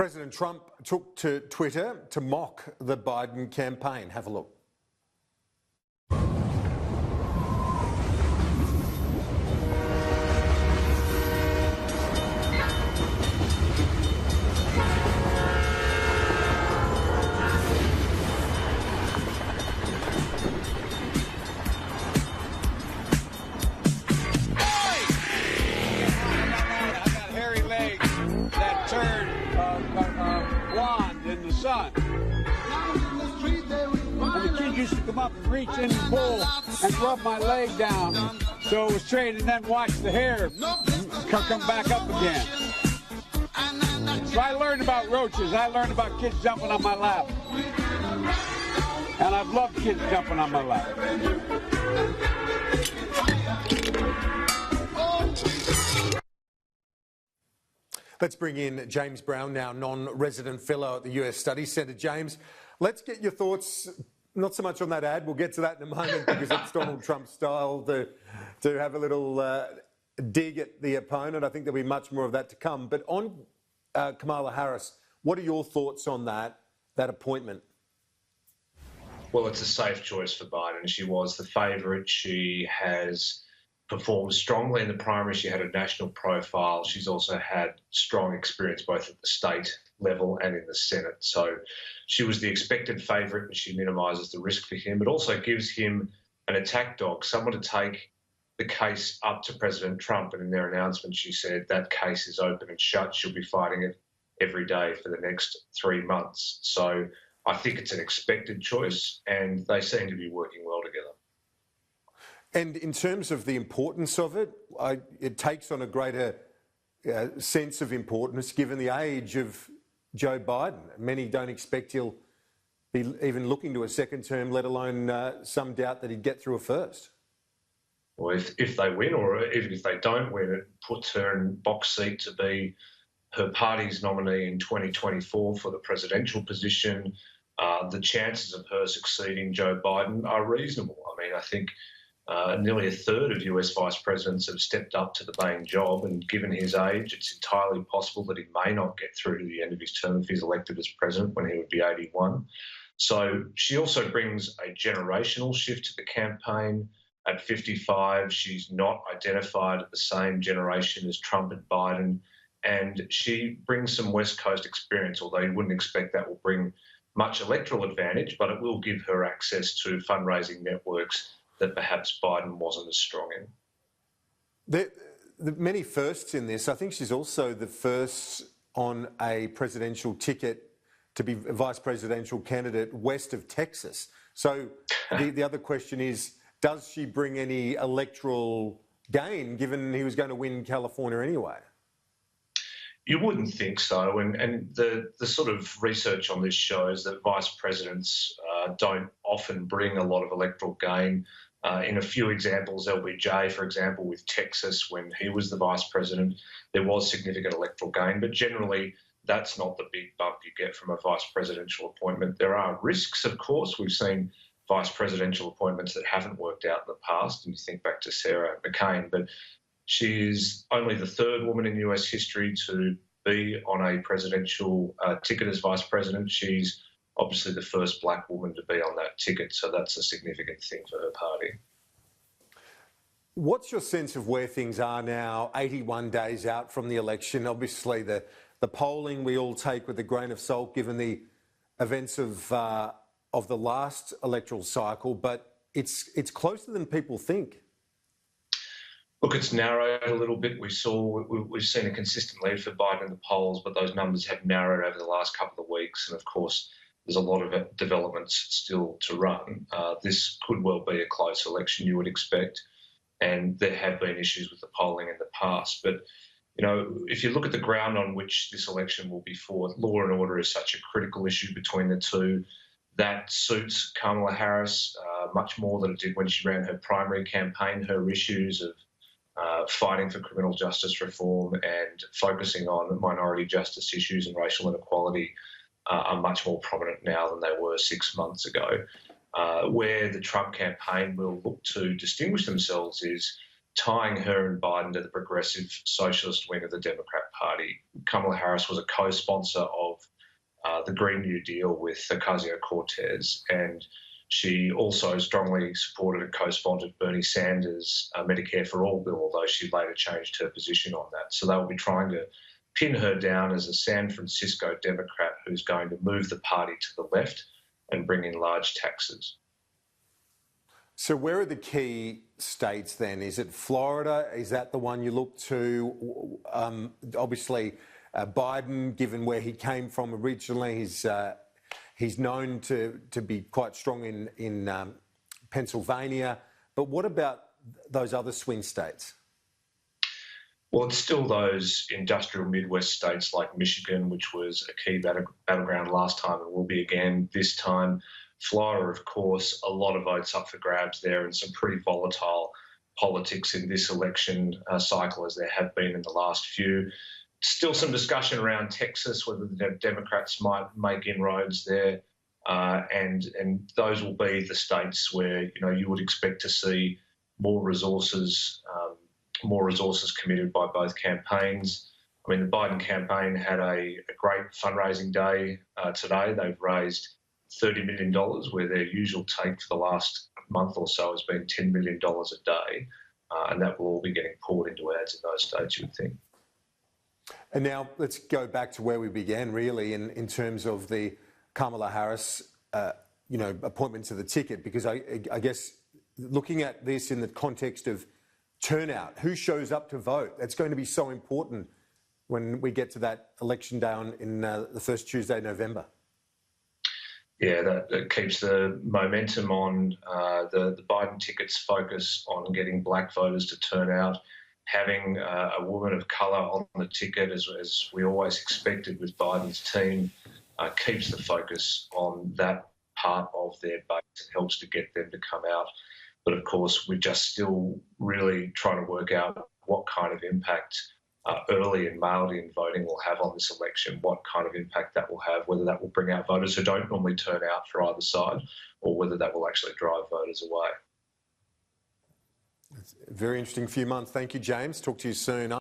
President Trump took to Twitter to mock the Biden campaign. Have a look. Sun. And the kid used to come up and reach in and pull and rub my leg down so it was straight, and then watch the hair come back up again. So I learned about roaches. I learned about kids jumping on my lap. And I've loved kids jumping on my lap. Let's bring in James Brown now, non-resident fellow at the US Studies Centre. James, let's get your thoughts, not so much on that ad, we'll get to that in a moment because it's Donald Trump style to have a little dig at the opponent. I think there'll be much more of that to come. But on Kamala Harris, what are your thoughts on that appointment? Well, it's a safe choice for Biden. She was the favourite. She has performed strongly in the primary. She had a national profile. She's also had strong experience both at the state level and in the Senate. So she was the expected favourite, and she minimises the risk for him. It also gives him an attack dog, someone to take the case up to President Trump. And in their announcement, she said that case is open and shut. She'll be fighting it every day for the next 3 months. So I think it's an expected choice, and they seem to be working well together. And in terms of the importance of it, it takes on a greater sense of importance given the age of Joe Biden. Many don't expect he'll be even looking to a second term, let alone some doubt that he'd get through a first. Well, if they win, or even if they don't win, it puts her in box seat to be her party's nominee in 2024 for the presidential position. The chances of her succeeding Joe Biden are reasonable. I mean, I think nearly a third of US vice presidents have stepped up to the main job, and given his age, it's entirely possible that he may not get through to the end of his term if he's elected as president when he would be 81. So she also brings a generational shift to the campaign. At 55, she's not identified at the same generation as Trump and Biden, and she brings some West Coast experience, although you wouldn't expect that will bring much electoral advantage, but it will give her access to fundraising networks that perhaps Biden wasn't as strong in. The many firsts in this. I think she's also the first on a presidential ticket to be a vice presidential candidate west of Texas. So the other question is, does she bring any electoral gain, given he was going to win California anyway? You wouldn't think so, and the sort of research on this shows that vice presidents don't often bring a lot of electoral gain. In a few examples, LBJ, for example, with Texas, when he was the vice president, there was significant electoral gain, but generally that's not the big bump you get from a vice presidential appointment. There are risks, of course. We've seen vice presidential appointments that haven't worked out in the past, and you think back to Sarah McCain, but she's only the third woman in US history to be on a presidential ticket as vice president. She's obviously the first black woman to be on that ticket, so that's a significant thing for her party. What's your sense of where things are now, 81 days out from the election? Obviously, the polling we all take with a grain of salt, given the events of the last electoral cycle, but it's closer than people think. Look, it's narrowed a little bit. We've seen a consistent lead for Biden in the polls, but those numbers have narrowed over the last couple of weeks. And of course, there's a lot of developments still to run. This could well be a close election, you would expect. And there have been issues with the polling in the past. But, you know, if you look at the ground on which this election will be fought, law and order is such a critical issue between the two. That suits Kamala Harris much more than it did when she ran her primary campaign. Her issues of fighting for criminal justice reform and focusing on minority justice issues and racial inequality are much more prominent now than they were 6 months ago. Where the Trump campaign will look to distinguish themselves is tying her and Biden to the progressive socialist wing of the Democrat Party. Kamala Harris was a co-sponsor of the Green New Deal with Ocasio-Cortez, and she also strongly supported and co-sponsored Bernie Sanders' Medicare for All bill, although she later changed her position on that. So they will be trying to pin her down as a San Francisco Democrat who's going to move the party to the left and bring in large taxes. So where are the key states then? Is it Florida? Is that the one you look to? Obviously, Biden, given where he came from originally, he's known to be quite strong in Pennsylvania. But what about those other swing states? Well, it's still those industrial Midwest states like Michigan, which was a key battleground last time and will be again this time. Florida, of course, a lot of votes up for grabs there and some pretty volatile politics in this election cycle as there have been in the last few. Still some discussion around Texas, whether the Democrats might make inroads there. And those will be the states where, you would expect to see more resources committed by both campaigns. I mean, the Biden campaign had a great fundraising day today. They've raised $30 million, where their usual take for the last month or so has been $10 million a day. And that will all be getting poured into ads in those states, you would think. And now let's go back to where we began, really, in terms of the Kamala Harris, appointment to the ticket, because I guess looking at this in the context of turnout, who shows up to vote, that's going to be so important when we get to that election day in the first Tuesday of November. Yeah, that keeps the momentum on the Biden ticket's focus on getting black voters to turn out. Having a woman of colour on the ticket, as we always expected with Biden's team, keeps the focus on that part of their base and helps to get them to come out. But of course, we're just still really trying to work out what kind of impact early and mail-in voting will have on this election, what kind of impact that will have, whether that will bring out voters who don't normally turn out for either side, or whether that will actually drive voters away. It's a very interesting few months. Thank you, James. Talk to you soon.